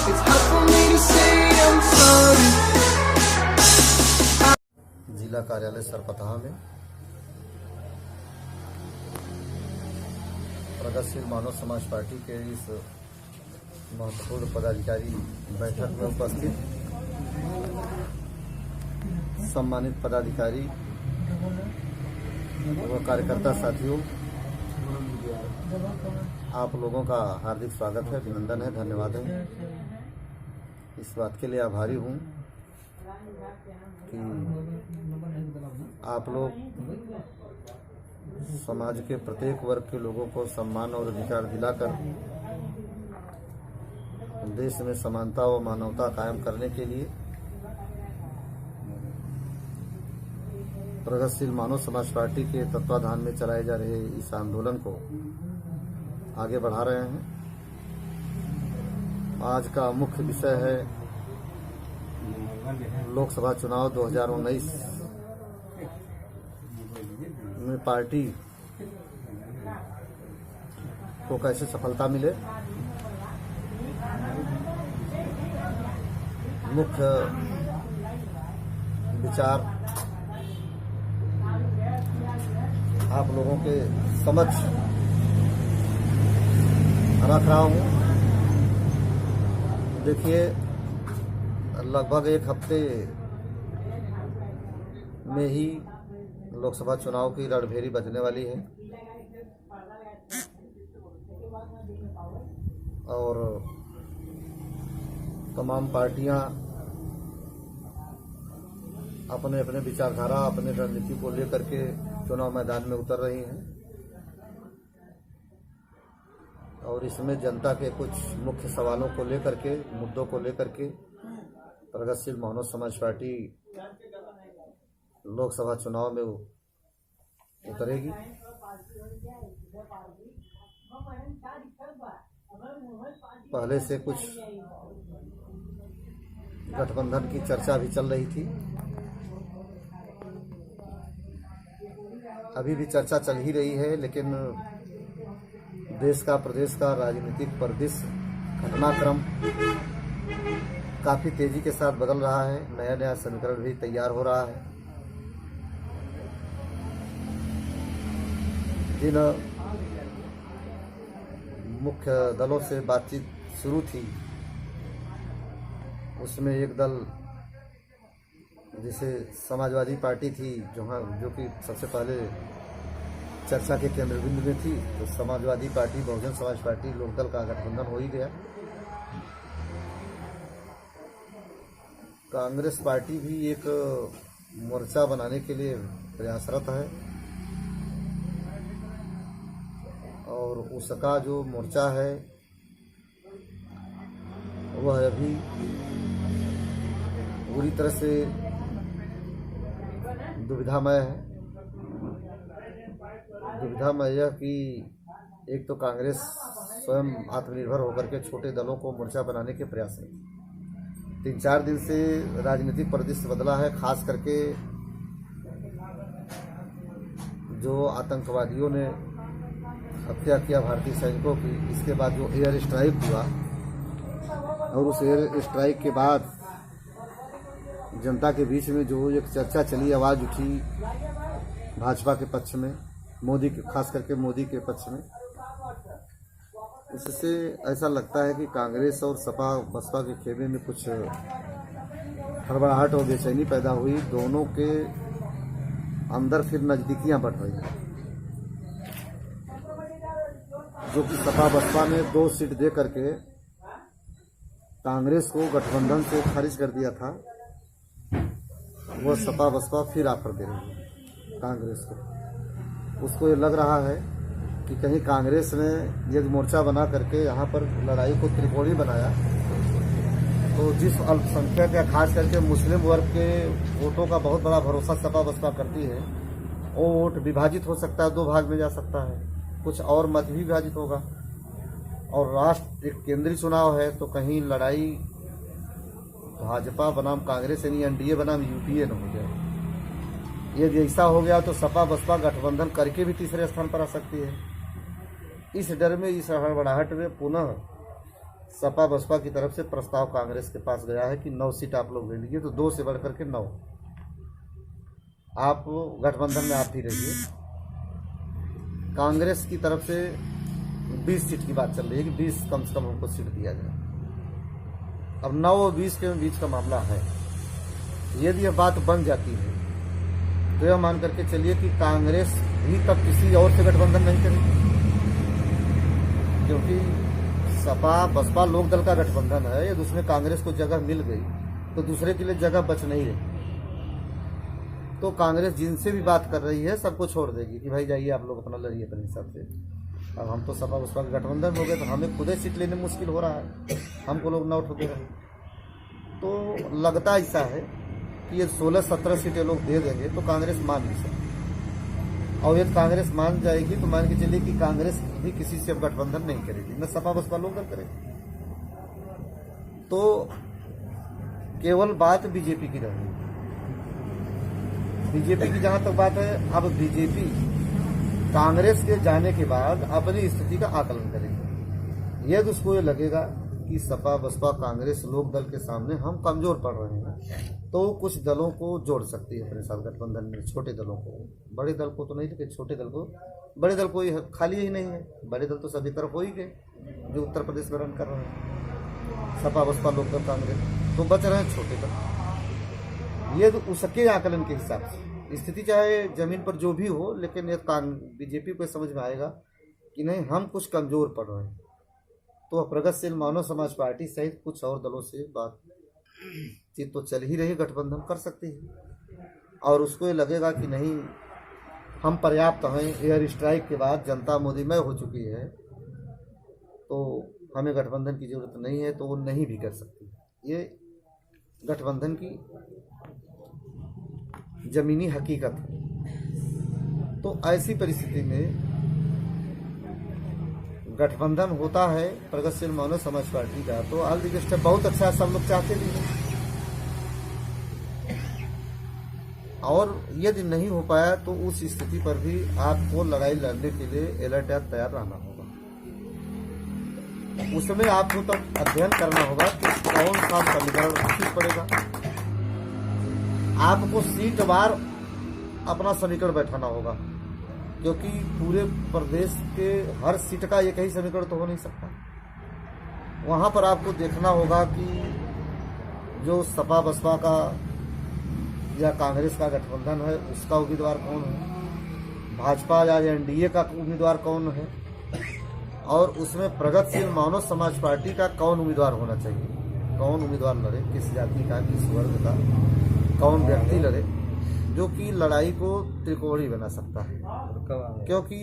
It's hard for me to say I'm sorry. जिला कार्यालय सरपतहा में प्रगतिशील मानव समाज पार्टी के इस महत्वपूर्ण पदाधिकारी बैठक में उपस्थित सम्मानित पदाधिकारी व कार्यकर्ता साथियों, आप लोगों का हार्दिक स्वागत है, अभिनंदन है, धन्यवाद है। इस बात के लिए आभारी हूँ कि आप लोग समाज के प्रत्येक वर्ग के लोगों को सम्मान और अधिकार दिलाकर देश में समानता व मानवता कायम करने के लिए प्रगतिशील मानव समाज पार्टी के तत्वाधान में चलाए जा रहे इस आंदोलन को आगे बढ़ा रहे हैं। आज का मुख्य विषय है लोकसभा चुनाव 2019 में पार्टी को कैसे सफलता मिले। मुख्य विचार आप लोगों के समक्ष रख रहा हूं। देखिए, लगभग एक हफ्ते में ही लोकसभा चुनाव की रणभेरी बजने वाली है और तमाम पार्टियां अपने अपने विचारधारा, अपने रणनीति को लेकर के चुनाव मैदान में उतर रही हैं और इसमें जनता के कुछ मुख्य सवालों को लेकर के, मुद्दों को लेकर के प्रगतिशील मानव समाज पार्टी लोकसभा चुनाव में उतरेगी। पहले से कुछ गठबंधन की चर्चा भी चल रही थी, अभी भी चर्चा चल ही रही है, लेकिन देश का, प्रदेश का राजनीतिक परिदृश्य, घटनाक्रम काफी तेजी के साथ बदल रहा है। नया नया समीकरण भी तैयार हो रहा है। जिन मुख्य दलों से बातचीत शुरू थी उसमें एक दल जिसे समाजवादी पार्टी थी, जो कि सबसे पहले चर्चा के केंद्र बिंदु में थी, तो समाजवादी पार्टी, बहुजन समाज पार्टी, लोकदल का गठबंधन हो ही गया। कांग्रेस पार्टी भी एक मोर्चा बनाने के लिए प्रयासरत है और उसका जो मोर्चा है वह अभी पूरी तरह से दुविधामय है। दुविधामय यह कि एक तो कांग्रेस स्वयं आत्मनिर्भर होकर के छोटे दलों को मोर्चा बनाने के प्रयास में 3-4 दिन से राजनीतिक परिदृश्य बदला है। खास करके जो आतंकवादियों ने हत्या किया भारतीय सैनिकों की, इसके बाद जो एयर स्ट्राइक हुआ और उस एयर स्ट्राइक के बाद जनता के बीच में जो एक चर्चा चली, आवाज़ उठी भाजपा के पक्ष में, मोदी के, खास करके मोदी के पक्ष में, इससे ऐसा लगता है कि कांग्रेस और सपा बसपा के खेमे में कुछ हड़बड़ाहट और बेचैनी पैदा हुई। दोनों के अंदर फिर नज़दीकियां बढ़ रही हैं, जो कि सपा बसपा ने 2 सीट दे करके कांग्रेस को गठबंधन से खारिज कर दिया था। वह सपा बसपा फिर ऑफर दे रही है कांग्रेस को। उसको ये लग रहा है कि कहीं कांग्रेस ने ये मोर्चा बना करके यहाँ पर लड़ाई को त्रिकोणीय बनाया तो जिस अल्पसंख्यक या खास करके मुस्लिम वर्ग के वोटों का बहुत बड़ा भरोसा सपा बसपा करती है, वो वोट विभाजित हो सकता है, 2 भाग में जा सकता है, कुछ और मत भी विभाजित होगा। और राष्ट्र एक केंद्रीय चुनाव है तो कहीं लड़ाई भाजपा बनाम कांग्रेस यानी एनडीए बनाम यूपीए न हो जाए। यदि ऐसा हो गया तो सपा बसपा गठबंधन करके भी तीसरे स्थान पर आ सकती है। इस डर में, इस हड़बड़ाहट में पुनः सपा बसपा की तरफ से प्रस्ताव कांग्रेस के पास गया है कि 9 सीट आप लोग ले लीजिए, तो 2 से बढ़ करके 9 आप गठबंधन में आप ही रहिए। कांग्रेस की तरफ से 20 सीट की बात चल रही है कि 20 कम से कम हमको सीट दिया जाए। अब 9 और 20 के बीच का मामला है। यदि यह बात बन जाती है तो यह मान करके चलिए कि कांग्रेस भी तब किसी और से गठबंधन नहीं करेगी, क्योंकि सपा बसपा लोक दल का गठबंधन है। यदि उसमें कांग्रेस को जगह मिल गई तो दूसरे के लिए जगह बच नहीं रही, तो कांग्रेस जिनसे भी बात कर रही है सबको छोड़ देगी कि भाई जाइए आप लोग अपना लड़िए अपने हिसाब से। अब हम तो सपा बसपा के गठबंधन हो गए तो हमें खुद ही सीट लेने मुश्किल हो रहा है, हमको लोग ना उठते रहे। तो लगता ऐसा है कि ये 16-17 सीटें लोग दे देंगे तो कांग्रेस मान नहीं सकती, और यदि कांग्रेस मान जाएगी तो मान के चलिए कि कांग्रेस भी किसी से अब गठबंधन नहीं करेगी, न सपा बसपा लोग करेगी। तो केवल बात बीजेपी की रहेगी। बीजेपी की जहां तक बात है, अब बीजेपी कांग्रेस के जाने के बाद अपनी स्थिति का आकलन करेगी। यदि उसको ये लगेगा कि सपा बसपा कांग्रेस लोक दल के सामने हम कमजोर पड़ रहे हैं, तो कुछ दलों को जोड़ सकती है अपने साथ गठबंधन में, छोटे दलों को। बड़े दल को तो नहीं, लेकिन छोटे दल को, बड़े दल कोई खाली ही नहीं है। बड़े दल तो सभी तरफ हो ही गए जो उत्तर प्रदेश में रन कर रहे हैं, सपा बसपा लोक दल कांग्रेस। तो बच रहे हैं छोटे दल। ये तो उसके आकलन के हिसाब से स्थिति चाहे जमीन पर जो भी हो, लेकिन ये बीजेपी को समझ में आएगा कि नहीं हम कुछ कमजोर पड़ रहे हैं, तो प्रगतिशील मानव समाज पार्टी सहित कुछ और दलों से बातचीत तो चल ही रही, गठबंधन कर सकती है। और उसको ये लगेगा कि नहीं हम पर्याप्त हैं, एयर स्ट्राइक के बाद जनता मोदीमय हो चुकी है, तो हमें गठबंधन की जरूरत नहीं है, तो वो नहीं भी कर सकती। ये गठबंधन की जमीनी हकीकत है। तो ऐसी परिस्थिति में गठबंधन होता है प्रगतिशील मानव समाज पार्टी का, तो ऑल द बेस्ट है, बहुत अच्छा सब लोग चाहते भी हैं। और यदि नहीं हो पाया तो उस स्थिति पर भी आपको लड़ाई लड़ने के लिए अलर्ट तैयार रहना होगा। उसमें आपको तब अध्ययन करना होगा कि कौन सा समीकरण ठीक पड़ेगा। आपको सीट वार अपना समीकरण बैठाना होगा, क्योंकि पूरे प्रदेश के हर सीट का एक ही समीकरण तो हो नहीं सकता। वहां पर आपको देखना होगा कि जो सपा बसपा का या कांग्रेस का गठबंधन है उसका उम्मीदवार कौन है, भाजपा या एनडीए का उम्मीदवार कौन है, और उसमें प्रगतिशील मानव समाज पार्टी का कौन उम्मीदवार होना चाहिए, कौन उम्मीदवार लड़े, किस जाति का, किस वर्ग का, कौन व्यक्ति लड़े, जो कि लड़ाई को त्रिकोणीय बना सकता है। क्योंकि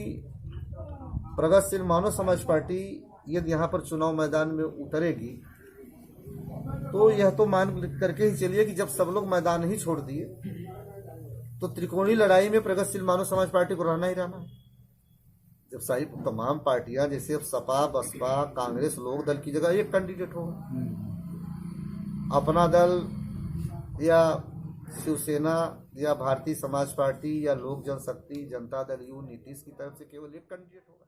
प्रगतिशील मानव समाज पार्टी यदि यहाँ पर चुनाव मैदान में उतरेगी तो यह तो मान करके ही चलिए कि जब सब लोग मैदान ही छोड़ दिए तो त्रिकोणीय लड़ाई में प्रगतिशील मानव समाज पार्टी को रहना ही रहना है। जब सारी तमाम पार्टियां जैसे अब सपा बसपा कांग्रेस लोक दल की जगह एक कैंडिडेट हो, अपना दल या शिवसेना या भारतीय समाज पार्टी या लोक जनशक्ति जनता दल यू नीतीश की तरफ से केवल एक कैंडिडेट होगा।